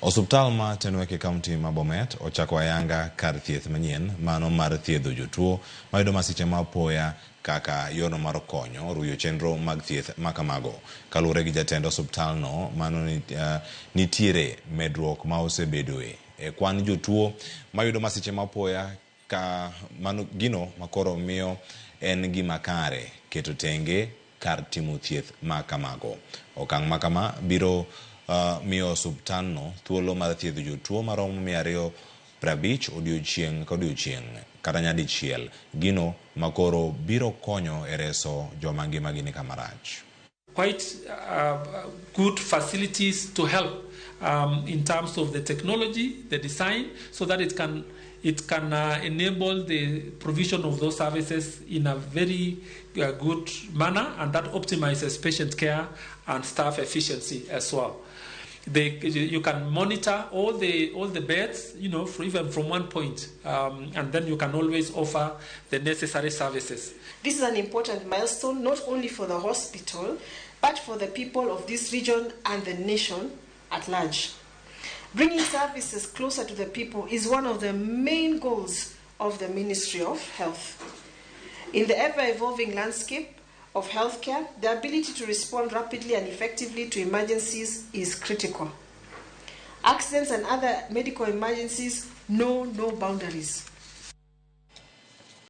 Osiptal ma TENWEK County ma Bomet ochako ayanga kar thieth manyien mano mar thiedho jotuo mayudo masiche ma apoya kaka yono mar konyo ruyo chenro mag thieth makamago. Kaluwore gi jatend osiptal no, mano nitiere medruok ma osebedoe e kwan jotuo mayudo masiche ma apoya, ka mano gino makoro miyo en gima kare keto tenge kar timo thieth makamago. Okang' makama biro miyo osiptal no thuolo mar thiedho jotuo maromo 250 odiochieng' ka odiochieng' kata nyadichiel, gino makoro biro konyo e reso joma ngimagi ni kama rach. Quite good facilities to help in terms of the technology, the design, so that it can enable the provision of those services in a very good manner, and that optimizes patient care and staff efficiency as well. You can monitor all the beds, even from one point, and then you can always offer the necessary services. This is an important milestone, not only for the hospital, but for the people of this region and the nation at large. Bringing services closer to the people is one of the main goals of the Ministry of Health. In the ever-evolving landscape of healthcare, the ability to respond rapidly and effectively to emergencies is critical. Accidents and other medical emergencies know no boundaries.